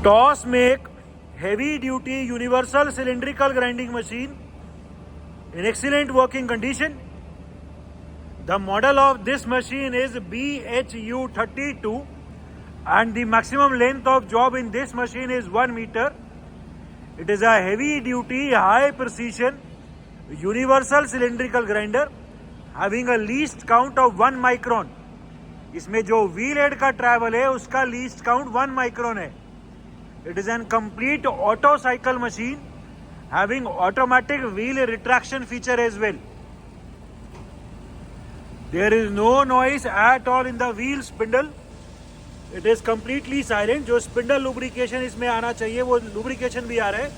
Toss make heavy duty universal cylindrical grinding machine in excellent working condition. The model of this machine is BHU32 and the maximum length of job in this machine is 1 meter. It is a heavy duty high precision universal cylindrical grinder having a least count of 1 micron. इसमें जो wheel head का travel है उसका least count 1 micron है. It is an complete auto cycle machine having automatic wheel retraction feature as well. There is no noise at all in the wheel spindle. It is completely silent. जो spindle lubrication इसमें आना चाहिए वो lubrication भी आ रहा है.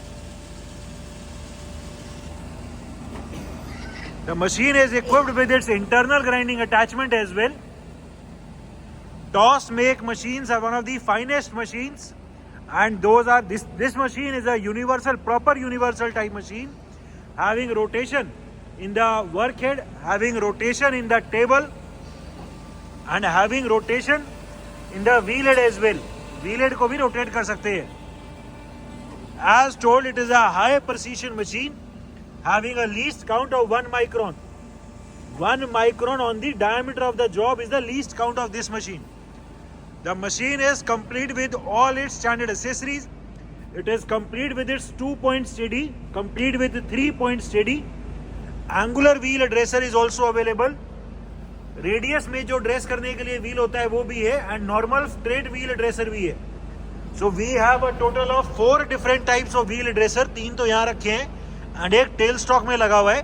The machine is equipped with its internal grinding attachment as well. Toss make machines are one of the finest machines. And those are this machine is a universal, proper universal type machine having rotation in the work head, having rotation in the table and having rotation in the wheel head as well. Wheel head को भी rotate कर सकते हैं. As told, it is a high precision machine having a least count of 1 micron. 1 micron on the diameter of the job is the least count of this machine. The machine is complete with all its standard accessories. It is complete with its 2-point steady, complete with 3-point steady. Angular wheel dresser is also available. Radius में जो dress करने के लिए wheel होता है वो भी है and normal straight wheel dresser भी है. So we have a total of 4 different types of wheel dresser. 3 तो यहाँ रखे हैं and एक tail stock में लगा हुआ है.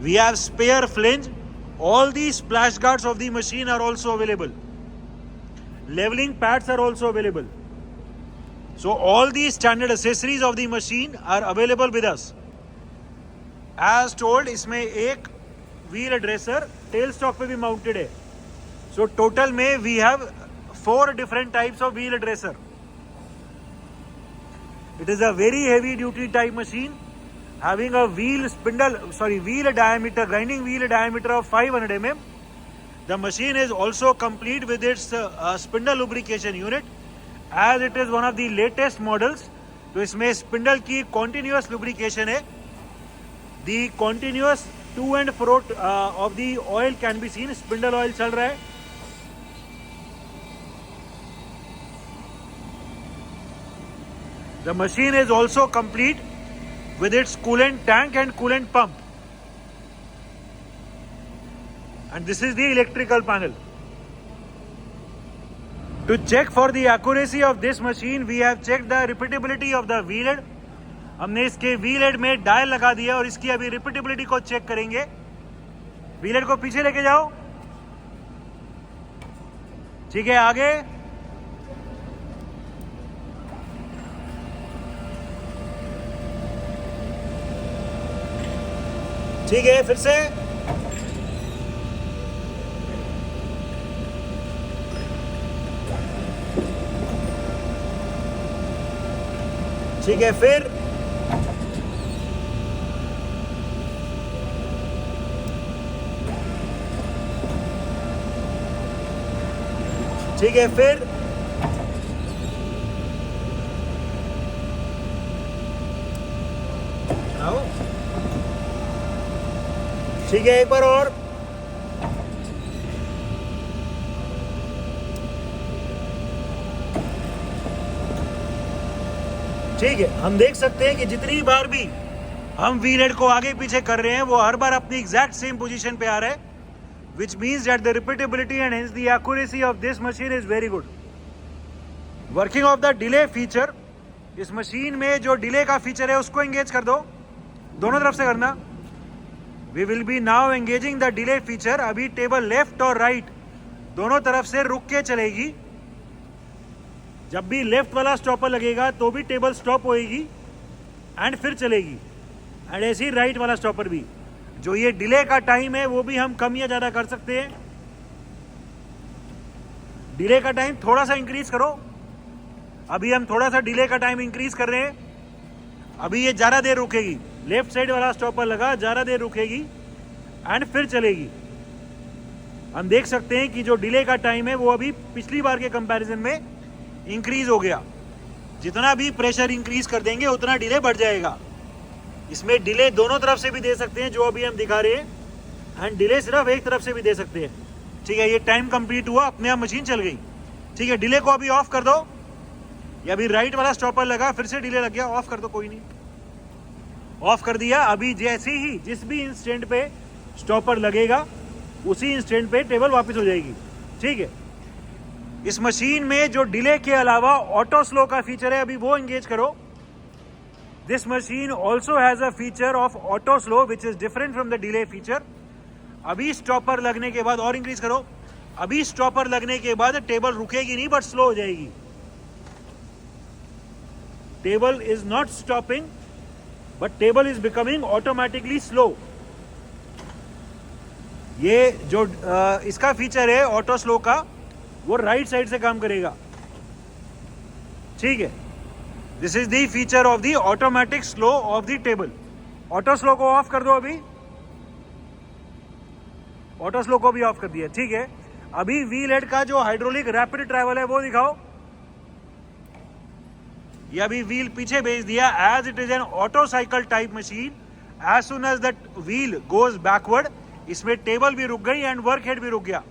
We have spare flange. All the splash guards of the machine are also available. Leveling pads are also available. So all the standard accessories of the machine are available with us. As told, इसमें एक wheel dresser tail stock पे भी mounted है. So total में we have 4 different types of wheel dresser. It is a very heavy duty type machine having a wheel diameter, grinding wheel diameter of 500 mm. The machine is also complete with its spindle lubrication unit as it is one of the latest models. तो इसमें spindle की continuous lubrication है. The continuous to and fro of the oil can be seen. Spindle oil चल रहा है. The machine is also complete with its coolant tank and coolant pump. And this is the electrical panel. To check for the accuracy of this machine, we have checked the repeatability of the wheel head. हमने इसके wheel head में dial लगा दिया और इसकी अभी repeatability को check करेंगे. wheel head को पीछे लेके जाओ. ठीक है, आगे. ठीक है, फिर से. ठीक है, फिर ठीक है, फिर आओ. ठीक है, एक बार और. ठीक है, हम देख सकते हैं कि जितनी बार भी हम व्हील हेड को आगे पीछे कर रहे हैं वो हर बार अपनी एग्जैक्ट सेम पोजीशन पे आ रहा है, which means that the repeatability and hence the accuracy of this machine is very good. Working of the delay feature, इस मशीन में जो डिले का फीचर है उसको एंगेज कर दो. दोनों तरफ से करना. We will be now engaging the delay feature. अभी टेबल लेफ्ट और राइट दोनों तरफ से रुक के चलेगी. जब भी लेफ्ट वाला स्टॉपर लगेगा तो भी टेबल स्टॉप होएगी एंड फिर चलेगी. एंड ऐसे ही राइट वाला स्टॉपर भी. जो ये डिले का टाइम है वो भी हम कम या ज़्यादा कर सकते हैं. डिले का टाइम थोड़ा सा इंक्रीज करो. अभी हम थोड़ा सा डिले का टाइम इंक्रीज कर रहे हैं. अभी ये ज़्यादा देर रुकेगी. लेफ्ट साइड वाला स्टॉपर लगा, ज़्यादा देर रुकेगी एंड फिर चलेगी. हम देख सकते हैं कि जो डिले का टाइम है वो अभी पिछली बार के कंपैरिजन में इंक्रीज हो गया. जितना भी प्रेशर इंक्रीज कर देंगे उतना डिले बढ़ जाएगा। इसमें डिले दोनों तरफ से भी दे सकते हैं जो अभी हम दिखा रहे हैं, एंड डिले सिर्फ एक तरफ से भी दे सकते हैं। ठीक है, ये टाइम कंप्लीट हुआ, अपने आप मशीन चल गई। ठीक है, डिले को अभी ऑफ कर दो। ये अभी राइट वाला स्टॉपर लगा, फिर से डिले लग गया, ऑफ कर दो, कोई नहीं, ऑफ कर दिया। अभी जैसे ही जिस भी इंस्टेंट पे स्टॉपर लगेगा उसी इंस्टेंट पे टेबल वापस हो जाएगी। ठीक है, इस मशीन में जो डिले के अलावा ऑटो स्लो का फीचर है अभी वो एंगेज करो। This machine also has a feature of auto slow which is different from the delay feature. अभी स्टॉपर लगने के बाद, और इंक्रीज करो, अभी स्टॉपर लगने के बाद टेबल रुकेगी नहीं बट स्लो हो जाएगी। Table is not stopping but table is becoming automatically slow. ये जो इसका फीचर है ऑटो स्लो का, वो राइट साइड से काम करेगा। ठीक है, this is the feature of the automatic slow of the table. Auto slow को ऑफ कर दो, अभी ऑटो स्लो को भी ऑफ कर दिया। ठीक है, अभी व्हील हेड का जो हाइड्रोलिक रैपिड ट्रैवल है वो दिखाओ। ये अभी व्हील पीछे भेज दिया, as it is an auto cycle type machine. As soon as that wheel goes backward, इसमें टेबल भी रुक गई एंड वर्क हेड भी रुक गया।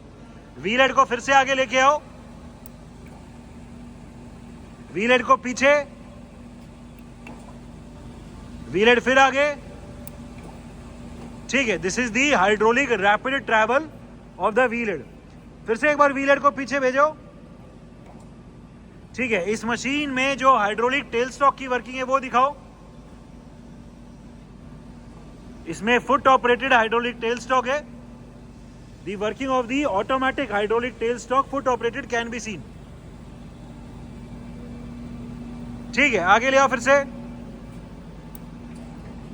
व्हील हेड को फिर से आगे लेके आओ, व्हील हेड को पीछे, व्हील हेड फिर आगे। ठीक है, this is the hydraulic rapid travel of the wheel head. फिर से एक बार व्हील हेड को पीछे भेजो। ठीक है, इस मशीन में जो हाइड्रोलिक टेल स्टॉक की वर्किंग है वो दिखाओ। इसमें foot operated hydraulic tail stock है। The working of the automatic hydraulic tail stock foot operated can be seen. ठीक है, आगे ले आओ फिर से।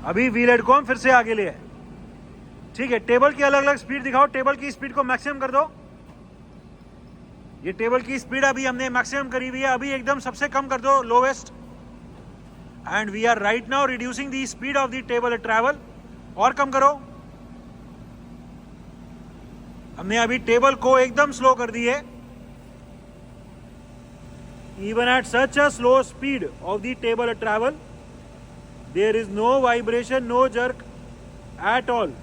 अभी व्हील हेड को हम फिर से आगे ले आए। ठीक है, टेबल की अलग अलग स्पीड दिखाओ। टेबल की स्पीड को मैक्सिमम कर दो। ये टेबल की स्पीड अभी हमने मैक्सिमम करी हुई है, अभी एकदम सबसे कम कर दो, lowest. And we are right now reducing the speed of the table travel. और कम करो। हमने अभी टेबल को एकदम स्लो कर दी है। Even at such a slow speed of the table travel there is no vibration, no jerk at all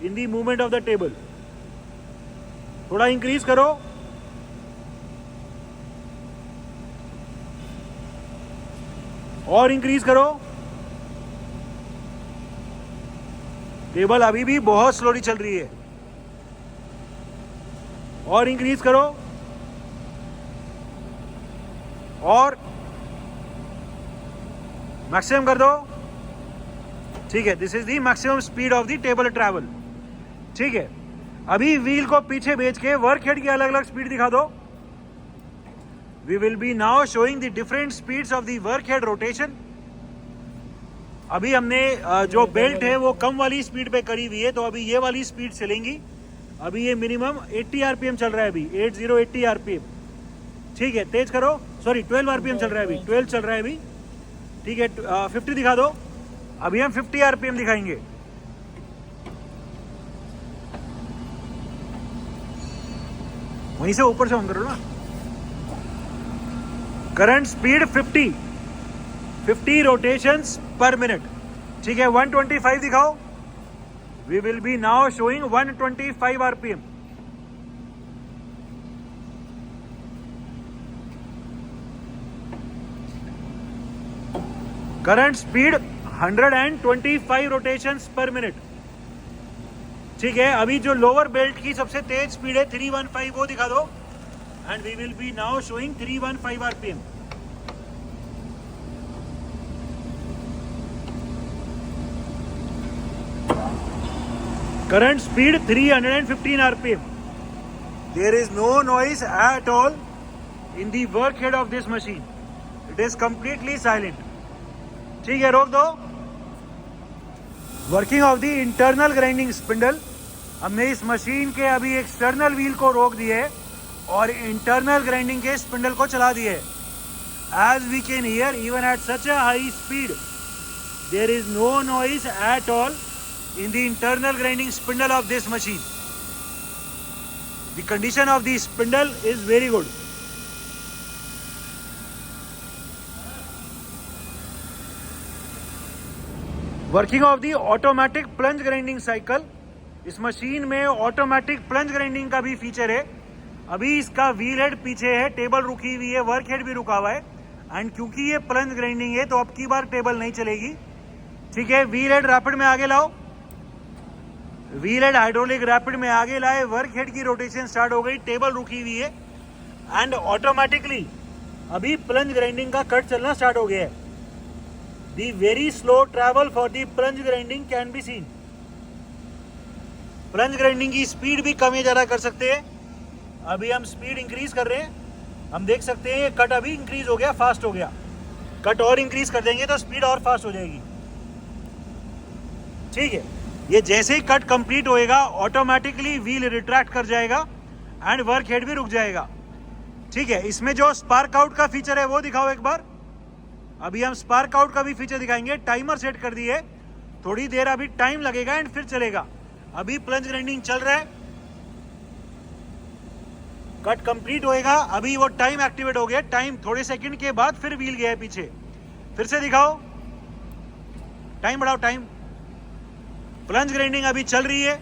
in the movement of the table. थोड़ा इंक्रीज करो। और इंक्रीज करो। टेबल अभी भी बहुत स्लोली चल रही है। और इंक्रीज करो। और मैक्सिमम कर दो। ठीक है, this is the maximum speed of the table travel. ठीक है, अभी व्हील को पीछे भेज के वर्क हेड की अलग अलग स्पीड दिखा दो। We will be now showing the different speeds of the work head rotation. अभी हमने जो बेल्ट है वो कम वाली स्पीड पे करी हुई है, तो अभी ये वाली स्पीड चलेंगी। अभी ये मिनिमम 80 आरपीएम चल रहा है, अभी 80 आरपीएम। ठीक है, तेज करो। सॉरी, 12 आरपीएम चल रहा है, अभी 12 चल रहा है अभी। ठीक है, 50 दिखा दो। अभी हम 50 आरपीएम दिखाएंगे। वहीं से ऊपर से ऑन करो ना। Current speed 50 rotations per minute. ठीक है, 125 दिखाओ। We will be now showing 125 RPM. Current speed 125 rotations per minute. ठीक है, अभी जो लोअर बेल्ट की सबसे तेज स्पीड है 315, वो दिखा दो। And we will be now showing 315 RPM. Current speed 315 RPM. There is no noise at all in the work head of this machine. It is completely silent. ठीक है, रोक दो। Working of the internal grinding spindle. हमने इस machine के अभी external wheel को रोक दिए और इंटरनल ग्राइंडिंग के स्पिंडल को चला दिए। As we can hear, even at such a high speed there is no noise at all in the internal grinding spindle of this machine. The condition of the spindle is very good. Working of the automatic plunge grinding cycle. इस machine में automatic plunge grinding का भी feature है। अभी इसका wheel head पीछे है, table रुकी हुई है, वर्क हेड भी रुका हुआ है। एंड क्योंकि ये प्लंज ग्राइंडिंग है तो अब की बार टेबल नहीं चलेगी। ठीक है, व्हील हेड रैपिड में आगे लाओ, व्हील हेड हाइड्रोलिक रैपिड में आगे लाए, वर्क हेड की रोटेशन स्टार्ट हो गई, टेबल रुकी हुई है एंड ऑटोमेटिकली अभी प्लंज ग्राइंडिंग का कट चलना स्टार्ट हो गया है। दी very slow travel for the plunge grinding can be scene. Plunge grinding की स्पीड भी कम या ज्यादा कर सकते हैं। अभी हम स्पीड इंक्रीज कर रहे हैं, हम देख सकते हैं कट अभी इंक्रीज हो गया, फास्ट हो गया। कट और इंक्रीज कर देंगे तो स्पीड और फास्ट हो जाएगी। ठीक है, ये जैसे ही कट कंप्लीट होएगा ऑटोमेटिकली व्हील रिट्रैक्ट कर जाएगा एंड वर्क हेड भी रुक जाएगा। ठीक है, इसमें जो स्पार्क आउट का फीचर है वो दिखाओ एक बार। अभी हम स्पार्क आउट का भी फीचर दिखाएंगे। टाइमर सेट कर दिए, थोड़ी देर अभी टाइम लगेगा एंड फिर चलेगा। अभी प्लंज ग्राइंडिंग चल रहा है, कट कंप्लीट होएगा, अभी वो टाइम एक्टिवेट हो गया। टाइम थोड़े सेकंड के बाद फिर व्हील गया है पीछे। फिर से दिखाओ, टाइम बढ़ाओ, टाइम। प्लंज ग्राइंडिंग अभी चल रही है,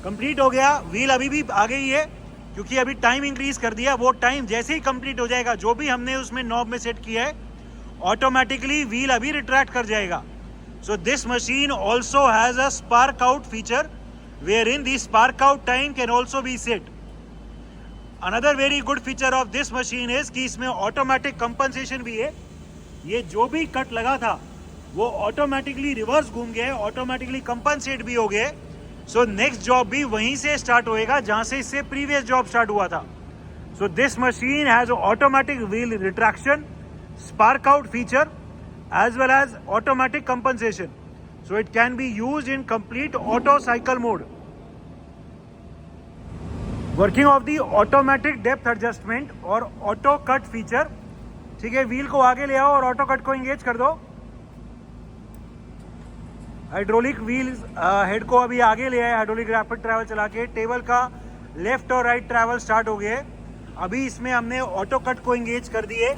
कंप्लीट हो गया, व्हील अभी भी आ गई है क्योंकि अभी टाइम इंक्रीज कर दिया। वो टाइम जैसे ही कंप्लीट हो जाएगा, जो भी हमने उसमें नॉब में सेट किया है, ऑटोमेटिकली व्हील अभी रिट्रैक्ट कर जाएगा। So this machine also has a spark out feature wherein the spark out time can also be set. Another very good feature of this machine is कि इसमें automatic compensation भी है। ये जो भी कट लगा था वो ऑटोमेटिकली रिवर्स घूम गया है, ऑटोमेटिकली कंपनसेट भी हो गया। सो नेक्स्ट जॉब भी वहीं से स्टार्ट होएगा जहां से इससे प्रीवियस जॉब स्टार्ट हुआ था। So this machine has automatic wheel retraction, spark out feature as well as automatic compensation. So it can be used in complete auto cycle mode. Working of the automatic depth adjustment और auto cut feature. ठीक है, wheel को आगे ले आओ और auto cut को engage कर दो। हाइड्रोलिक व्हील हेड को अभी आगे ले आए, हाइड्रोलिक रैपिड ट्रैवल चला के टेबल का लेफ्ट और राइट ट्रैवल स्टार्ट हो गया है। अभी इसमें हमने ऑटो कट को एंगेज कर दिए।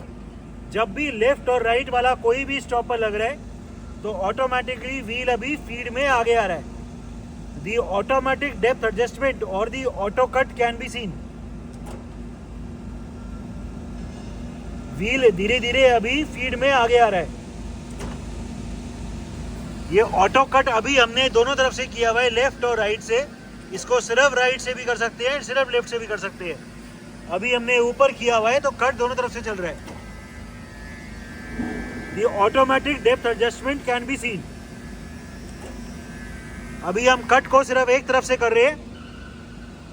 जब भी लेफ्ट और राइट वाला कोई भी स्टॉपर लग रहा है तो ऑटोमेटिकली व्हील अभी फीड में आगे आ रहा है। दी ऑटोमेटिक डेप्थ एडजस्टमेंट और the auto cut can be seen. Wheel धीरे धीरे अभी फीड में आगे आ रहा है। ये ऑटो कट अभी हमने दोनों तरफ से किया हुआ है, लेफ्ट और राइट से। इसको सिर्फ राइट से भी कर सकते हैं, सिर्फ लेफ्ट से भी कर सकते हैं। अभी हमने ऊपर किया हुआ है तो कट दोनों तरफ से चल रहा है। The automatic depth adjustment can be seen. अभी हम कट को सिर्फ एक तरफ से कर रहे हैं।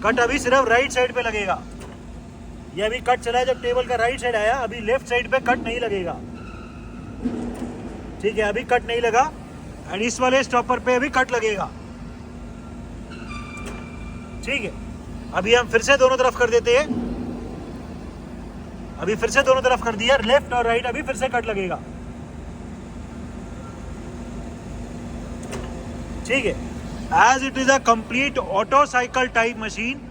कट अभी सिर्फ राइट साइड पे लगेगा। ये अभी कट चला है, जब टेबल का राइट साइड आया, अभी लेफ्ट साइड पे कट नहीं लगेगा। ठीक है, अभी कट नहीं लगा एंड इस वाले स्टॉपर पे अभी कट लगेगा। ठीक है, अभी हम फिर से दोनों तरफ कर देते हैं। अभी फिर से दोनों तरफ कर दिया, लेफ्ट और राइट, अभी फिर से कट लगेगा। ठीक है, as it is a complete auto cycle type machine,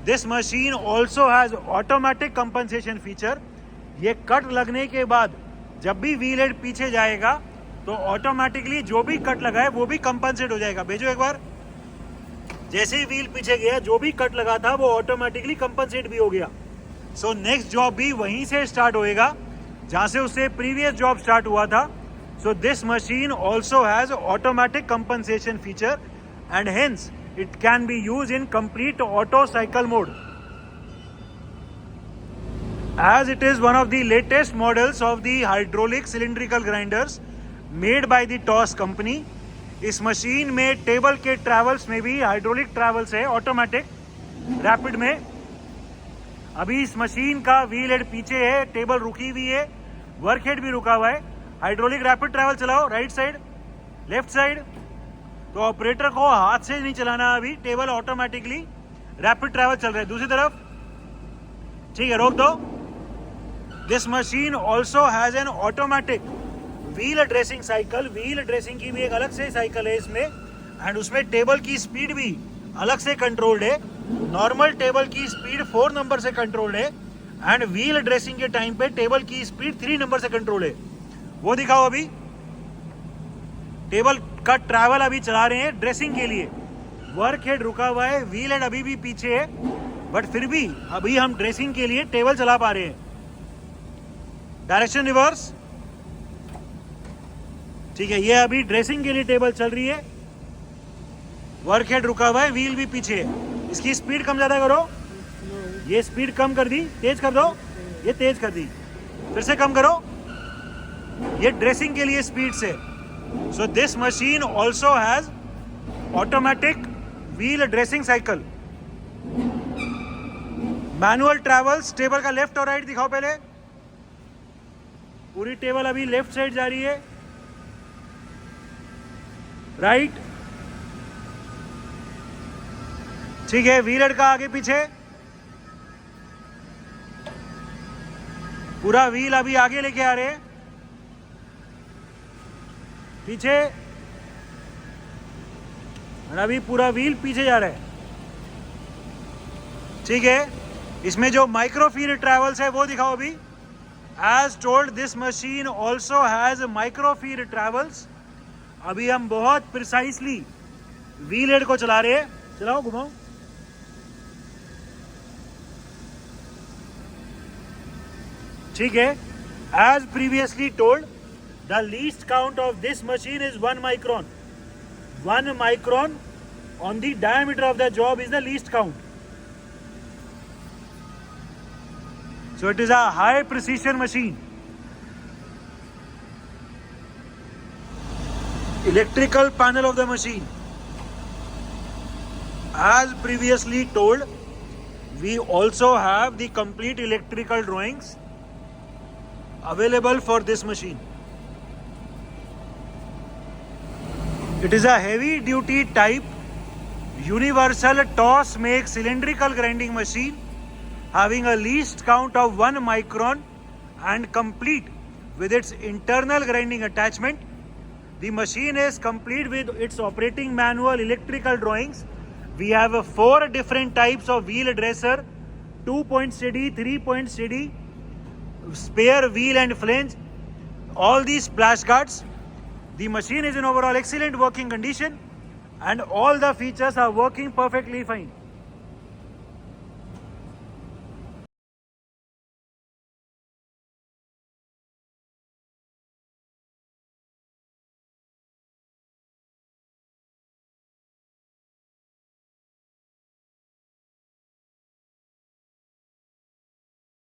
this machine also has automatic compensation feature. ये कट लगने के बाद जब भी व्हील हेड पीछे जाएगा तो ऑटोमेटिकली जो भी कट लगा है वो भी कंपनसेट हो जाएगा। भेजो एक बार। जैसे ही व्हील पीछे गया, जो भी कट लगा था वो ऑटोमेटिकली कंपनसेट भी हो गया। सो नेक्स्ट जॉब भी वहीं से स्टार्ट होएगा जहां से उससे प्रीवियस जॉब स्टार्ट हुआ था। So this machine also has automatic compensation feature and hence it can be used in complete auto cycle mode. As it is one of the latest models of the hydraulic cylindrical grinders made by the TOS company. इस machine में table के travels में भी hydraulic travels है, automatic rapid में। अभी इस machine का व्हील हेड पीछे है, टेबल रुकी हुई है, वर्क हेड भी रुका हुआ है। हाइड्रोलिक रैपिड ट्रैवल चलाओ, राइट साइड, लेफ्ट साइड। तो ऑपरेटर को हाथ से नहीं चलाना, अभी टेबल ऑटोमेटिकली रैपिड ट्रैवल चल रहा है। दूसरी तरफ, ठीक है, रोक दो। This machine also has an automatic wheel dressing cycle. Wheel dressing की भी एक अलग से साइकिल है इसमें एंड उसमें टेबल की स्पीड भी अलग से कंट्रोल्ड है। नॉर्मल टेबल की स्पीड 4 नंबर से कंट्रोल्ड है एंड व्हील ड्रेसिंग के टाइम पे टेबल की स्पीड 3 नंबर से कंट्रोल है। वो दिखाओ अभी। टेबल का ट्रैवल अभी चला रहे हैं ड्रेसिंग के लिए। वर्क हेड रुका हुआ है, व्हील हेड अभी भी पीछे है, बट फिर भी अभी हम ड्रेसिंग के लिए टेबल चला पा रहे हैं। डायरेक्शन रिवर्स, ठीक है, ये अभी ड्रेसिंग के लिए टेबल चल रही है। वर्क हेड रुका हुआ है, व्हील भी पीछे है। इसकी स्पीड कम ज्यादा करो, ये स्पीड कम कर दी, तेज कर दो, ये तेज कर दी, फिर से कम करो, ये ड्रेसिंग के लिए स्पीड से। So this machine also has automatic wheel dressing cycle. Manual travels, table का लेफ्ट और राइट दिखाओ पहले। पूरी टेबल अभी लेफ्ट साइड जा रही है, राइट, ठीक है। व्हील हेड का आगे पीछे, पूरा व्हील अभी आगे लेके आ रहे हैं, पीछे, और अभी पूरा व्हील पीछे जा रहा है, ठीक है। इसमें जो माइक्रो फीड ट्रैवल्स है वो दिखाओ अभी। As told this machine also has micro feed travels. अभी हम बहुत प्रिसाइसली व्हील हेड को चला रहे हैं, चलाओ, घुमाओ, ठीक है। As previously told, the least count of this machine is 1 micron. 1 micron on the diameter of the job is the least count. So it is a high precision machine. Electrical panel of the machine. As previously told, we also have the complete electrical drawings available for this machine. It is a heavy duty type universal toss make cylindrical grinding machine having a least count of 1 micron and complete with its internal grinding attachment. The machine is complete with its operating manual, electrical drawings. We have 4 different types of wheel dresser, 2-point steady, 3-point steady, spare wheel and flange, all these splash guards. The machine is in overall excellent working condition and all the features are working perfectly fine.